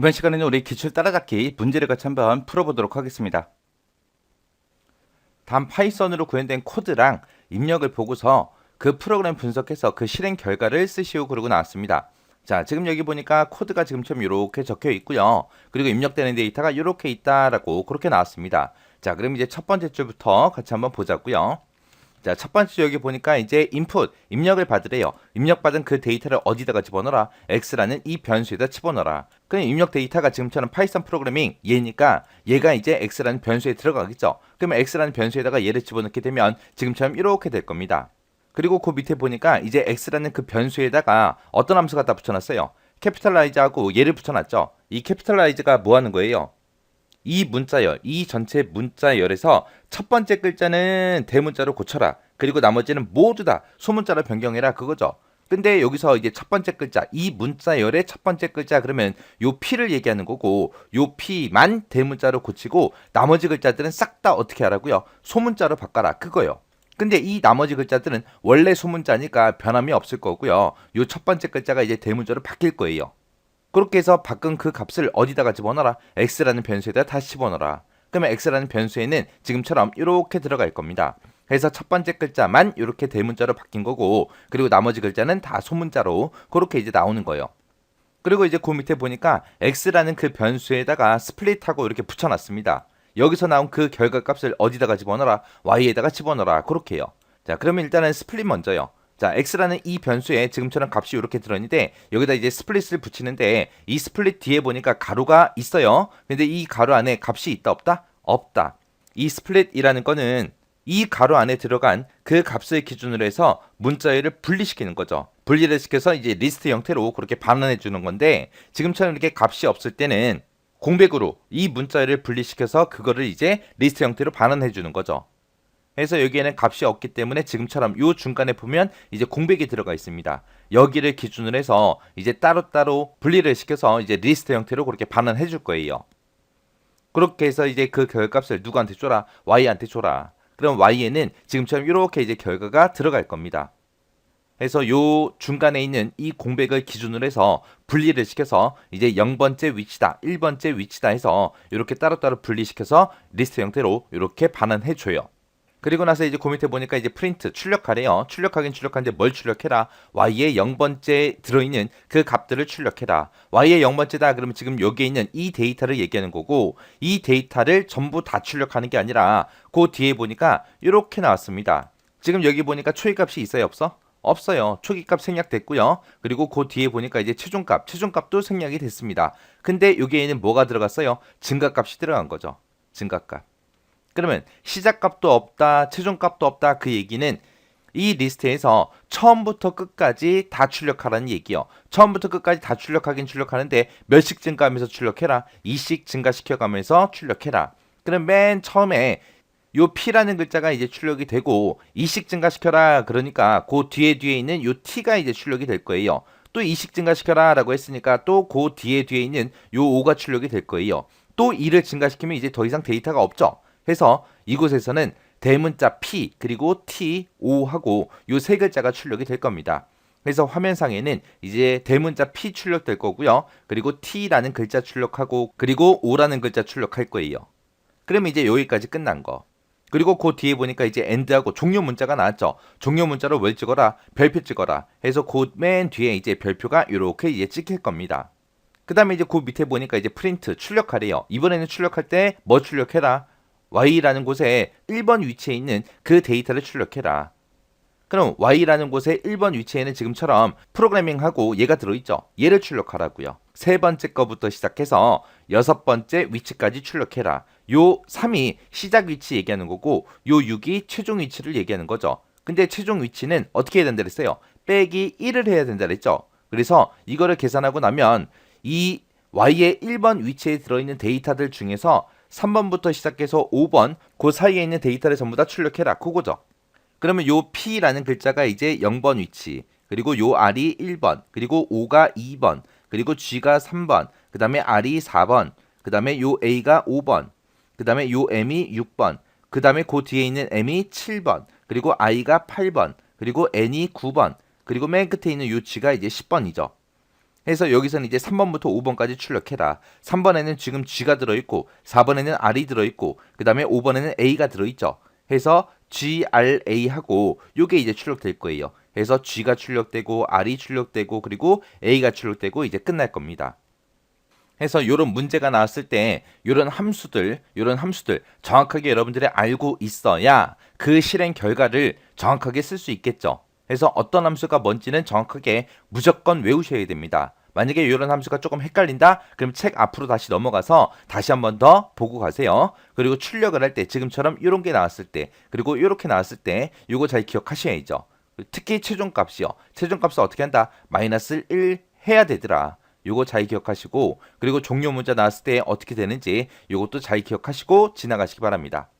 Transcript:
이번 시간에는 우리 기출 따라잡기 문제를 같이 한번 풀어보도록 하겠습니다. 다음 파이썬으로 구현된 코드랑 입력을 보고서 그 프로그램 분석해서 그 실행 결과를 쓰시오 그러고 나왔습니다. 자, 지금 여기 보니까 코드가 지금처럼 이렇게 적혀 있고요. 그리고 입력되는 데이터가 이렇게 있다라고 그렇게 나왔습니다. 자, 그럼 이제 첫 번째 줄부터 같이 한번 보자고요. 자, 첫 번째 줄 여기 보니까 이제 input, 입력을 받으래요. 입력받은 그 데이터를 어디다가 집어넣어라? x라는 이 변수에다 집어넣어라. 그럼 입력 데이터가 지금처럼 파이썬 프로그래밍 얘니까 얘가 이제 x라는 변수에 들어가겠죠. 그러면 x라는 변수에다가 얘를 집어넣게 되면 지금처럼 이렇게 될 겁니다. 그리고 그 밑에 보니까 이제 x라는 그 변수에다가 어떤 함수 갖다 붙여놨어요. 캐피탈라이즈하고 얘를 붙여놨죠. 이 캐피탈라이즈가 뭐 하는 거예요? 이 문자열, 이 전체 문자열에서 첫 번째 글자는 대문자로 고쳐라. 그리고 나머지는 모두 다 소문자로 변경해라. 그거죠. 근데 여기서 이제 첫 번째 글자, 이 문자열의 첫 번째 글자 그러면 요 P를 얘기하는 거고 요 P만 대문자로 고치고 나머지 글자들은 싹 다 어떻게 하라고요? 소문자로 바꿔라. 그거요. 근데 이 나머지 글자들은 원래 소문자니까 변함이 없을 거고요. 요 첫 번째 글자가 이제 대문자로 바뀔 거예요. 그렇게 해서 바꾼 그 값을 어디다가 집어넣어라? x라는 변수에다 다시 집어넣어라. 그러면 x라는 변수에는 지금처럼 이렇게 들어갈 겁니다. 그래서 첫 번째 글자만 이렇게 대문자로 바뀐 거고 그리고 나머지 글자는 다 소문자로 그렇게 이제 나오는 거예요. 그리고 이제 그 밑에 보니까 x라는 그 변수에다가 스플릿하고 이렇게 붙여놨습니다. 여기서 나온 그 결과값을 어디다가 집어넣어라? y에다가 집어넣어라. 그렇게 해요. 자, 그러면 일단은 스플릿 먼저요. 자, x라는 이 변수에 지금처럼 값이 이렇게 들어있는데 여기다 이제 스플릿을 붙이는데 이 스플릿 뒤에 보니까 가로가 있어요. 근데 이 가로 안에 값이 있다 없다? 없다. 이 스플릿이라는 거는 이 가로 안에 들어간 그 값을 기준으로 해서 문자열을 분리시키는 거죠. 분리를 시켜서 이제 리스트 형태로 그렇게 반환해 주는 건데 지금처럼 이렇게 값이 없을 때는 공백으로 이 문자열을 분리시켜서 그거를 이제 리스트 형태로 반환해 주는 거죠. 그래서 여기에는 값이 없기 때문에 지금처럼 요 중간에 보면 이제 공백이 들어가 있습니다. 여기를 기준으로 해서 이제 따로따로 분리를 시켜서 이제 리스트 형태로 그렇게 반환해 줄 거예요. 그렇게 해서 이제 그 결과값을 누구한테 줘라? y한테 줘라. 그럼 y에는 지금처럼 이렇게 이제 결과가 들어갈 겁니다. 그래서 요 중간에 있는 이 공백을 기준으로 해서 분리를 시켜서 이제 0번째 위치다, 1번째 위치다 해서 이렇게 따로따로 분리시켜서 리스트 형태로 이렇게 반환해 줘요. 그리고 나서 이제 그 밑에 보니까 이제 프린트 출력하래요. 출력하긴 출력하는데 뭘 출력해라? y의 0번째 들어있는 그 값들을 출력해라. y의 0번째다 그러면 지금 여기에 있는 이 데이터를 얘기하는 거고 이 데이터를 전부 다 출력하는 게 아니라 그 뒤에 보니까 이렇게 나왔습니다. 지금 여기 보니까 초기값이 있어요 없어? 없어요. 초기값 생략됐고요. 그리고 그 뒤에 보니까 이제 최종값도 생략이 됐습니다. 근데 여기에는 뭐가 들어갔어요? 증가값이 들어간 거죠. 증가값. 그러면 시작값도 없다, 최종값도 없다 그 얘기는 이 리스트에서 처음부터 끝까지 다 출력하라는 얘기요. 처음부터 끝까지 다 출력하긴 출력하는데 몇씩 증가하면서 출력해라. 2씩 증가시켜가면서 출력해라. 그럼 맨 처음에 요 P라는 글자가 이제 출력이 되고 2씩 증가시켜라 그러니까 그 뒤에 있는 요 T가 이제 출력이 될 거예요. 또 2씩 증가시켜라 라고 했으니까 또 그 뒤에 있는 요 5가 출력이 될 거예요. 또 2를 증가시키면 이제 더 이상 데이터가 없죠. 해서 이곳에서는 대문자 P 그리고 T, O하고 요 세 글자가 출력이 될 겁니다. 그래서 화면상에는 이제 대문자 P 출력될 거고요. 그리고 T라는 글자 출력하고 그리고 O라는 글자 출력할 거예요. 그러면 이제 여기까지 끝난 거. 그리고 그 뒤에 보니까 이제 end하고 종료 문자가 나왔죠. 종료 문자로 뭘 찍어라? 별표 찍어라. 해서 그 맨 뒤에 이제 별표가 이렇게 이제 찍힐 겁니다. 그 다음에 이제 그 밑에 보니까 이제 프린트 출력하래요. 이번에는 출력할 때 뭐 출력해라? y라는 곳에 1번 위치에 있는 그 데이터를 출력해라. 그럼 y라는 곳에 1번 위치에는 지금처럼 프로그래밍하고 얘가 들어있죠. 얘를 출력하라고요. 세 번째 거부터 시작해서 여섯 번째 위치까지 출력해라. 요 3이 시작 위치 얘기하는 거고 요 6이 최종 위치를 얘기하는 거죠. 근데 최종 위치는 어떻게 해야 된다 그랬어요? 빼기 1을 해야 된다 그랬죠. 그래서 이거를 계산하고 나면 이 y의 1번 위치에 들어있는 데이터들 중에서 3번부터 시작해서 5번 그 사이에 있는 데이터를 전부 다 출력해라. 그거죠. 그러면 요 P라는 글자가 이제 0번 위치, 그리고 요 R이 1번, 그리고 O가 2번, 그리고 G가 3번, 그 다음에 R이 4번, 그 다음에 요 A가 5번, 그 다음에 요 M이 6번, 그 다음에 그 뒤에 있는 M이 7번, 그리고 I가 8번, 그리고 N이 9번, 그리고 맨 끝에 있는 요 G가 이제 10번이죠. 해서 여기서는 이제 3번부터 5번까지 출력해라. 3번에는 지금 G가 들어있고 4번에는 R이 들어있고 그 다음에 5번에는 A가 들어있죠. 해서 G, R, A하고 요게 이제 출력될 거예요. 해서 G가 출력되고 R이 출력되고 그리고 A가 출력되고 이제 끝날 겁니다. 해서 요런 문제가 나왔을 때 요런 함수들 정확하게 여러분들이 알고 있어야 그 실행 결과를 정확하게 쓸 수 있겠죠. 그래서 어떤 함수가 뭔지는 정확하게 무조건 외우셔야 됩니다. 만약에 이런 함수가 조금 헷갈린다? 그럼 책 앞으로 다시 넘어가서 다시 한 번 더 보고 가세요. 그리고 출력을 할 때 지금처럼 이런 게 나왔을 때 그리고 이렇게 나왔을 때 이거 잘 기억하셔야죠. 특히 최종값이요. 최종값을 어떻게 한다? 마이너스 1 해야 되더라. 요거 잘 기억하시고 그리고 종료 문자 나왔을 때 어떻게 되는지 요것도 잘 기억하시고 지나가시기 바랍니다.